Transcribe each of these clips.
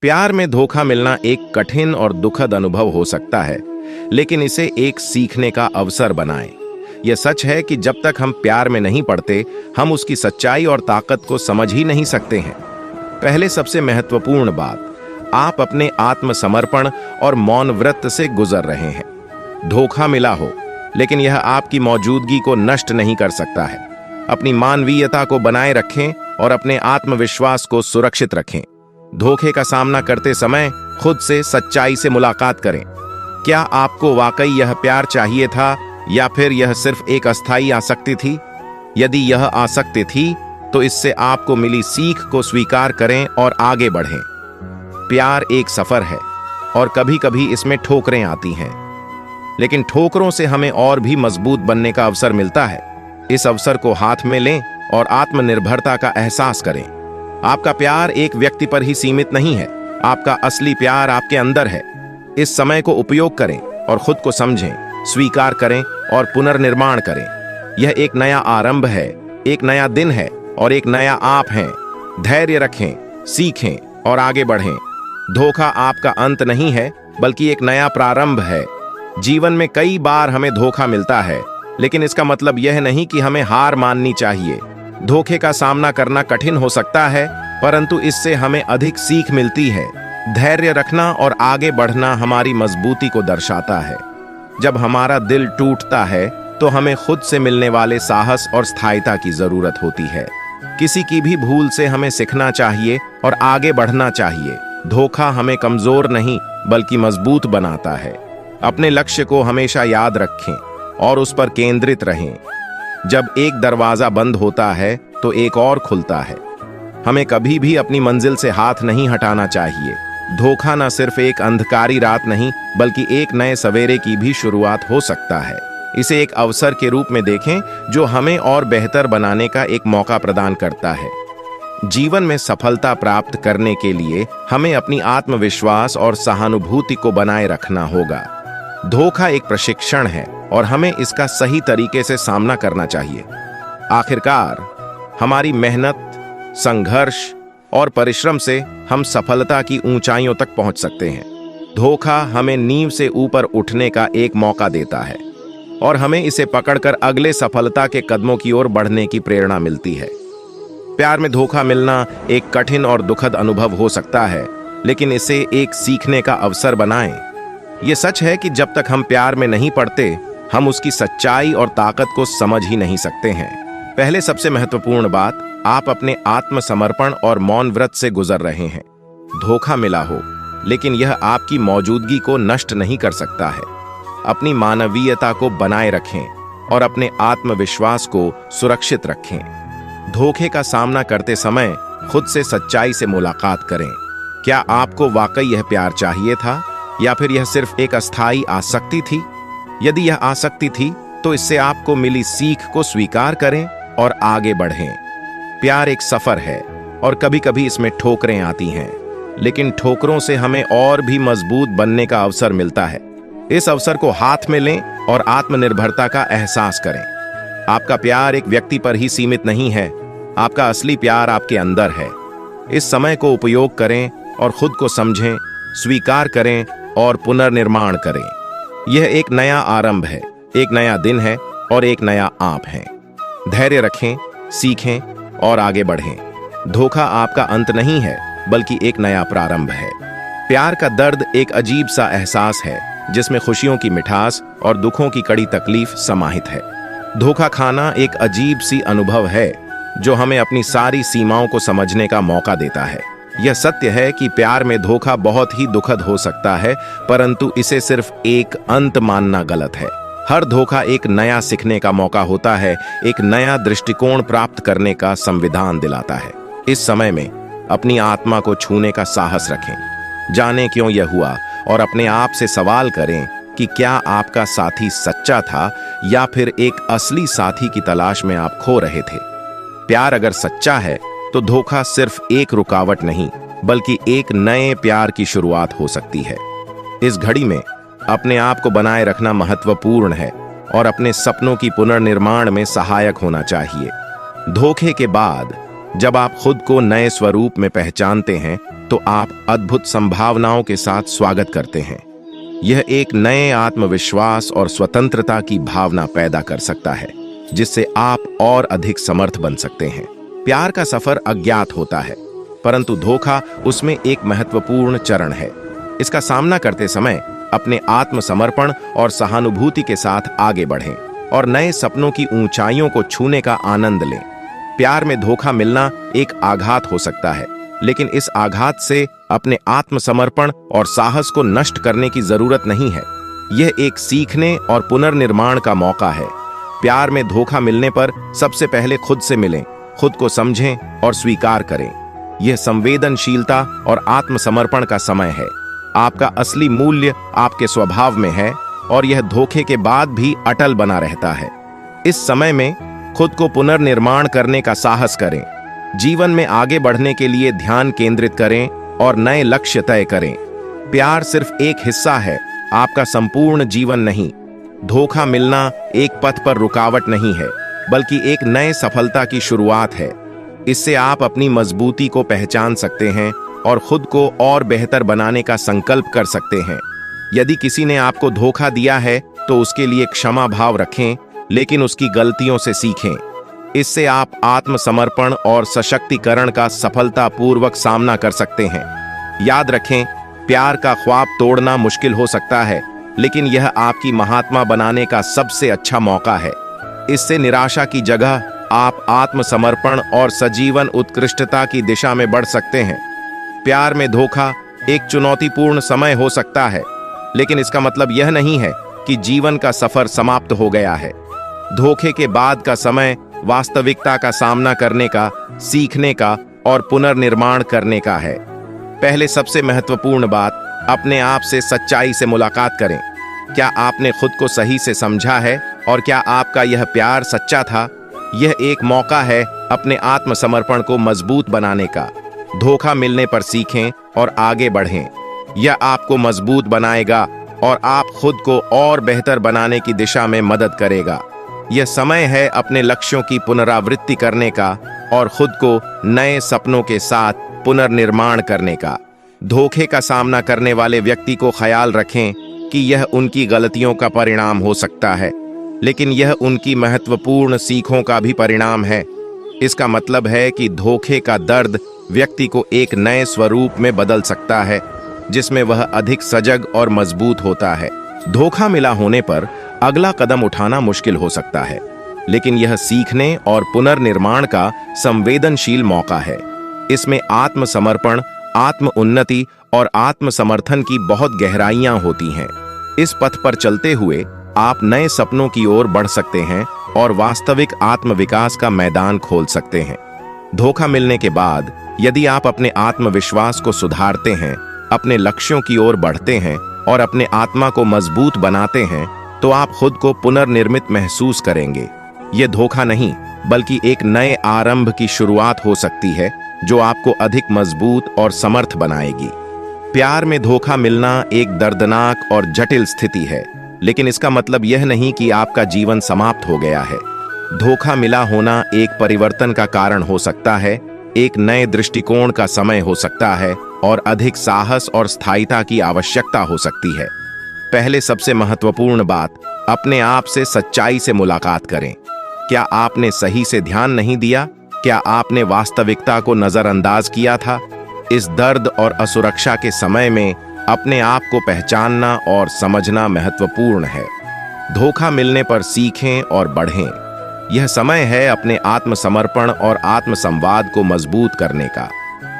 प्यार में धोखा मिलना एक कठिन और दुखद अनुभव हो सकता है, लेकिन इसे एक सीखने का अवसर बनाएं। यह सच है कि जब तक हम प्यार में नहीं पड़ते, हम उसकी सच्चाई और ताकत को समझ ही नहीं सकते हैं। पहले सबसे महत्वपूर्ण बात, आप अपने आत्मसमर्पण और मौन व्रत से गुजर रहे हैं। धोखा मिला हो, लेकिन यह आपकी मौजूदगी को नष्ट नहीं कर सकता है। अपनी मानवीयता को बनाए रखें और अपने आत्मविश्वास को सुरक्षित रखें। धोखे का सामना करते समय खुद से सच्चाई से मुलाकात करें। क्या आपको वाकई यह प्यार चाहिए था या फिर यह सिर्फ एक अस्थायी आसक्ति थी? यदि यह आसक्ति थी, तो इससे आपको मिली सीख को स्वीकार करें और आगे बढ़ें। प्यार एक सफर है और कभी-कभी इसमें ठोकरें आती हैं, लेकिन ठोकरों से हमें और भी मजबूत बनने का अवसर मिलता है। इस अवसर को हाथ में लें और आत्मनिर्भरता का एहसास करें। आपका प्यार एक व्यक्ति पर ही सीमित नहीं है, आपका असली प्यार आपके अंदर है। इस समय को उपयोग करें और खुद को समझें, स्वीकार करें और पुनर्निर्माण करें। यह एक नया आरंभ है, एक नया दिन है और एक नया आप हैं। धैर्य रखें, सीखें और आगे बढ़ें। धोखा आपका अंत नहीं है, बल्कि एक नया प्रारंभ है। जीवन में कई बार हमें धोखा मिलता है, लेकिन इसका मतलब यह नहीं कि हमें हार माननी चाहिए। धोखे का सामना करना कठिन हो सकता है, परंतु इससे हमें अधिक सीख मिलती है। धैर्य रखना और आगे बढ़ना हमारी मजबूती को दर्शाता है। जब हमारा दिल टूटता है, तो हमें खुद से मिलने वाले साहस और स्थायिता की जरूरत होती है। किसी की भी भूल से हमें सीखना चाहिए और आगे बढ़ना चाहिए। धोखा हमें कमजोर नहीं, बल्कि मजबूत बनाता है। अपने लक्ष्य को हमेशा याद रखें और उस पर केंद्रित रहें। जब एक दरवाजा बंद होता है, तो एक और खुलता है। हमें कभी भी अपनी मंजिल से हाथ नहीं हटाना चाहिए। धोखा न सिर्फ एक अंधकारी रात नहीं, बल्कि एक नए सवेरे की भी शुरुआत हो सकता है। इसे एक अवसर के रूप में देखें, जो हमें और बेहतर बनाने का एक मौका प्रदान करता है। जीवन में सफलता प्राप्त करने के लिए हमें अपनी आत्मविश्वास और सहानुभूति को बनाए रखना होगा। धोखा एक प्रशिक्षण है और हमें इसका सही तरीके से सामना करना चाहिए। आखिरकार, हमारी मेहनत, संघर्ष और परिश्रम से हम सफलता की ऊंचाइयों तक पहुंच सकते हैं। धोखा हमें नींव से ऊपर उठने का एक मौका देता है और हमें इसे पकड़कर अगले सफलता के कदमों की ओर बढ़ने की प्रेरणा मिलती है। प्यार में धोखा मिलना एक कठिन और दुखद अनुभव हो सकता है, लेकिन इसे एक सीखने का अवसर बनाएं। यह सच है कि जब तक हम प्यार में नहीं पड़ते, हम उसकी सच्चाई और ताकत को समझ ही नहीं सकते हैं। पहले सबसे महत्वपूर्ण बात, आप अपने आत्मसमर्पण और मौन व्रत से गुजर रहे हैं। धोखा मिला हो, लेकिन यह आपकी मौजूदगी को नष्ट नहीं कर सकता है। अपनी मानवीयता को बनाए रखें और अपने आत्मविश्वास को सुरक्षित रखें। धोखे का सामना करते समय खुद से सच्चाई से मुलाकात करें। क्या आपको वाकई यह प्यार चाहिए था या फिर यह सिर्फ एक अस्थायी आसक्ति थी? यदि यह आसक्ति थी, तो इससे आपको मिली सीख को स्वीकार करें और आगे बढ़ें। प्यार एक सफर है और कभी-कभी इसमें ठोकरें आती हैं, लेकिन ठोकरों से हमें और भी मजबूत बनने का अवसर मिलता है। इस अवसर को हाथ में लें और आत्मनिर्भरता का एहसास करें। आपका प्यार एक व्यक्ति पर ही सीमित नहीं है, आपका असली प्यार आपके अंदर है। इस समय को उपयोग करें और खुद को समझें, स्वीकार करें और पुनर्निर्माण करें। यह एक नया आरंभ है, एक नया दिन है और एक नया आप है। धैर्य रखें, सीखें और आगे बढ़ें। धोखा आपका अंत नहीं है, बल्कि एक नया प्रारंभ है। प्यार का दर्द एक अजीब सा एहसास है, जिसमें खुशियों की मिठास और दुखों की कड़ी तकलीफ समाहित है। धोखा खाना एक अजीब सी अनुभव है, जो हमें अपनी सारी सीमाओं को समझने का मौका देता है। यह सत्य है कि प्यार में धोखा बहुत ही दुखद हो सकता है, परंतु इसे सिर्फ एक अंत मानना गलत है। हर धोखा एक नया सीखने का मौका होता है, एक नया दृष्टिकोण प्राप्त करने का संविधान दिलाता है। इस समय में अपनी आत्मा को छूने का साहस रखें। जानें क्यों यह हुआ और अपने आप से सवाल करें कि क्या आपका साथी सच्चा था या फिर एक असली साथी की तलाश में आप खो रहे थे। प्यार अगर सच्चा है, तो धोखा सिर्फ एक रुकावट नहीं, बल्कि एक नए प्यार की शुरुआत हो सकती है। इस घड़ी में अपने आप को बनाए रखना महत्वपूर्ण है और अपने सपनों की पुनर्निर्माण में सहायक होना चाहिए। धोखे के बाद जब आप खुद को नए स्वरूप में पहचानते हैं तो आप अद्भुत संभावनाओं के साथ स्वागत करते हैं। यह एक नए आत्मविश्वास और स्वतंत्रता की भावना पैदा कर सकता है, जिससे आप और अधिक समर्थ बन सकते हैं। प्यार का सफर अज्ञात होता है, परंतु धोखा उसमें एक महत्वपूर्ण चरण है। इसका सामना करते समय अपने आत्मसमर्पण और सहानुभूति के साथ आगे बढ़ें और नए सपनों की ऊंचाइयों को छूने का आनंद लें। प्यार में धोखा मिलना एक आघात हो सकता है, लेकिन इस आघात से अपने आत्मसमर्पण और साहस को नष्ट करने की जरूरत नहीं है। यह एक सीखने और पुनर्निर्माण का मौका है। प्यार में धोखा मिलने पर सबसे पहले खुद से मिलें, खुद को समझें और स्वीकार करें। यह संवेदनशीलता और आत्मसमर्पण का समय है। आपका असली मूल्य आपके स्वभाव में है और यह धोखे के बाद भी अटल बना रहता है। इस समय में खुद को पुनर्निर्माण करने का साहस करें। जीवन में आगे बढ़ने के लिए ध्यान केंद्रित करें और नए लक्ष्य तय करें। प्यार सिर्फ एक हिस्सा है, आपका संपूर्ण जीवन नहीं। धोखा मिलना एक पथ पर रुकावट नहीं है, बल्कि एक नए सफलता की शुरुआत है। इससे आप अपनी मजबूती को पहचान सकते हैं और खुद को और बेहतर बनाने का संकल्प कर सकते हैं। यदि किसी ने आपको धोखा दिया है तो उसके लिए क्षमा भाव रखें, लेकिन उसकी गलतियों से सीखें। इससे आप आत्मसमर्पण और सशक्तिकरण का सफलतापूर्वक सामना कर सकते हैं। याद रखें, प्यार का ख्वाब तोड़ना मुश्किल हो सकता है, लेकिन यह आपकी महात्मा बनाने का सबसे अच्छा मौका है। इससे निराशा की जगह आप आत्मसमर्पण और सजीवन उत्कृष्टता की दिशा में बढ़ सकते हैं। प्यार में धोखा एक चुनौतीपूर्ण समय हो सकता है, लेकिन इसका मतलब यह नहीं है कि जीवन का सफर समाप्त हो गया है। धोखे के बाद का समय वास्तविकता का सामना करने का, सीखने का और पुनर्निर्माण करने का है। पहले सबसे महत्वपूर्ण बात, अपने आप से सच्चाई से मुलाकात करें। क्या आपने खुद को सही से समझा है और क्या आपका यह प्यार सच्चा था? यह एक मौका है अपने आत्मसमर्पण को मजबूत बनाने का। धोखा मिलने पर सीखें और आगे बढ़ें। यह आपको मजबूत बनाएगा और आप खुद को और बेहतर बनाने की दिशा में मदद करेगा। यह समय है अपने लक्ष्यों की पुनरावृत्ति करने का और खुद को नए सपनों के साथ पुनर्निर्माण करने का। धोखे का सामना करने वाले व्यक्ति को ख्याल रखें कि यह उनकी गलतियों का परिणाम हो सकता है, लेकिन यह उनकी महत्वपूर्ण सीखों का भी परिणाम है। इसका मतलब है कि धोखे का दर्द व्यक्ति को एक नए स्वरूप में बदल सकता है, जिसमें वह अधिक सजग और मजबूत होता है। धोखा मिला होने पर अगला कदम उठाना मुश्किल हो सकता है, लेकिन यह सीखने और पुनर्निर्माण का संवेदनशील मौका है। इसमें आत्मसमर्पण, आत्म उन्नति और आत्मसमर्थन की बहुत गहराइयां होती हैं। इस पथ पर चलते हुए आप नए सपनों की ओर बढ़ सकते हैं और वास्तविक आत्मविकास का मैदान खोल सकते हैं। धोखा मिलने के बाद यदि आप अपने आत्मविश्वास को सुधारते हैं, अपने लक्ष्यों की ओर बढ़ते हैं और अपने आत्मा को मजबूत बनाते हैं, तो आप खुद को पुनर्निर्मित महसूस करेंगे। यह धोखा नहीं, बल्कि एक नए आरंभ की शुरुआत हो सकती है, जो आपको अधिक मजबूत और समर्थ बनाएगी। प्यार में धोखा मिलना एक दर्दनाक और जटिल स्थिति है, लेकिन इसका मतलब यह नहीं कि आपका जीवन समाप्त हो गया है। धोखा मिला होना एक परिवर्तन का कारण हो सकता है, एक नए दृष्टिकोण का समय हो सकता है और अधिक साहस और स्थायिता की आवश्यकता हो सकती है। पहले सबसे महत्वपूर्ण बात, अपने आप से सच्चाई से मुलाकात करें। क्या आपने सही से ध्यान नहीं दिया? क्या आपने वास्तविकता को नजरअंदाज किया था? इस दर्द और असुरक्षा के समय में अपने आप को पहचानना और समझना महत्वपूर्ण है। धोखा मिलने पर सीखें और बढ़ें। यह समय है अपने आत्मसमर्पण और आत्मसंवाद को मजबूत करने का।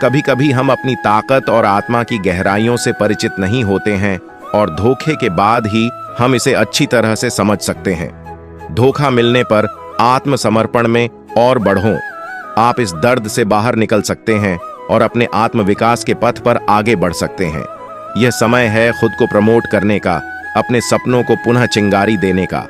कभी कभी हम अपनी ताकत और आत्मा की गहराइयों से परिचित नहीं होते हैं और धोखे के बाद ही हम इसे अच्छी तरह से समझ सकते हैं। धोखा मिलने पर आत्मसमर्पण में और बढ़ो। आप इस दर्द से बाहर निकल सकते हैं और अपने आत्मविकास के पथ पर आगे बढ़ सकते हैं। यह समय है खुद को प्रमोट करने का, अपने सपनों को पुनः चिंगारी देने का।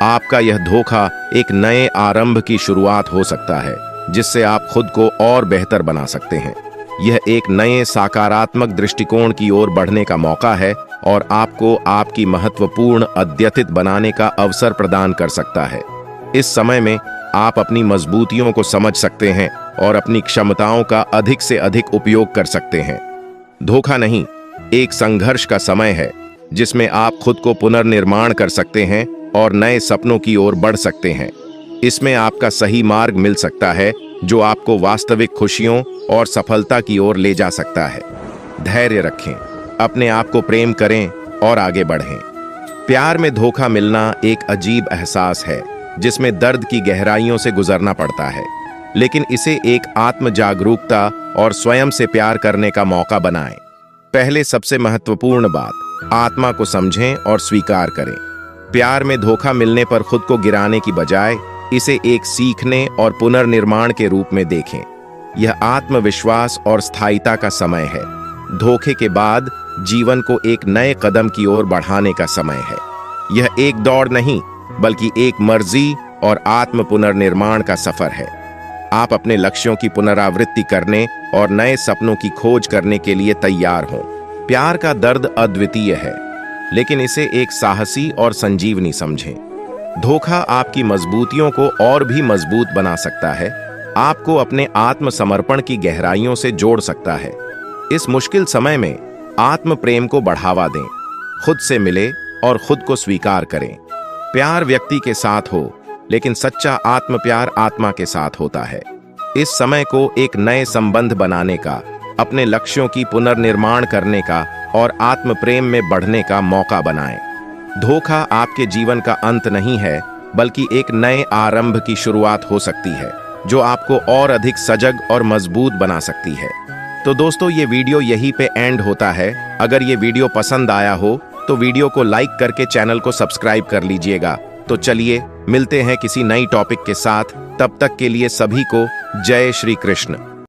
आपका यह धोखा एक नए आरंभ की शुरुआत हो सकता है, जिससे आप खुद को और बेहतर बना सकते हैं। यह एक नए सकारात्मक दृष्टिकोण की ओर बढ़ने का मौका है और आपको आपकी महत्वपूर्ण अद्यतित बनाने का अवसर प्रदान कर सकता है। इस समय में आप अपनी मजबूतियों को समझ सकते हैं और अपनी क्षमताओं का अधिक से अधिक उपयोग कर सकते हैं। धोखा नहीं, एक संघर्ष का समय है जिसमें आप खुद को पुनर्निर्माण कर सकते हैं और नए सपनों की ओर बढ़ सकते हैं। इसमें आपका सही मार्ग मिल सकता है जो आपको वास्तविक खुशियों और सफलता की ओर ले जा सकता है। धैर्य रखें, अपने आप को प्रेम करें और आगे बढ़ें। प्यार में धोखा मिलना एक अजीब एहसास है जिसमें दर्द की गहराइयों से गुजरना पड़ता है, लेकिन इसे एक आत्म जागरूकता और स्वयं से प्यार करने का मौका बनाएं। पहले सबसे महत्वपूर्ण बात, आत्मा को समझें और स्वीकार करें। प्यार में धोखा मिलने पर खुद को गिराने की बजाय इसे एक सीखने और पुनर्निर्माण के रूप में देखें। यह आत्मविश्वास और स्थायिता का समय है। धोखे के बाद जीवन को एक नए कदम की ओर बढ़ाने का समय है। यह एक दौड़ नहीं, बल्कि एक मर्जी और आत्म पुनर्निर्माण का सफर है। आप अपने लक्ष्यों की पुनरावृत्ति करने और नए सपनों की खोज करने के लिए तैयार हों। प्यार का दर्द अद्वितीय है, लेकिन इसे एक साहसी और संजीवनी समझें। धोखा आपकी मजबूतियों को और भी मजबूत बना सकता है, आपको अपने आत्मसमर्पण की गहराइयों से जोड़ सकता है। इस मुश्किल समय में आत्म प्रेम को बढ़ावा दें, खुद से मिले और खुद को स्वीकार करें। प्यार व्यक्ति के साथ हो, लेकिन सच्चा आत्म प्यार आत्मा के साथ होता है। इस समय को एक नए संबंध बनाने का, अपने लक्ष्यों की पुनर्निर्माण करने का और आत्म प्रेम में बढ़ने का मौका बनाएं। धोखा आपके जीवन का अंत नहीं है, बल्कि एक नए आरंभ की शुरुआत हो सकती है जो आपको और अधिक सजग और मजबूत बना सकती है। तो दोस्तों, ये वीडियो यहीं पे एंड होता है। अगर ये वीडियो पसंद आया हो तो वीडियो को लाइक करके चैनल को सब्सक्राइब कर लीजिएगा। तो चलिए मिलते हैं किसी नई टॉपिक के साथ। तब तक के लिए सभी को जय श्री कृष्ण।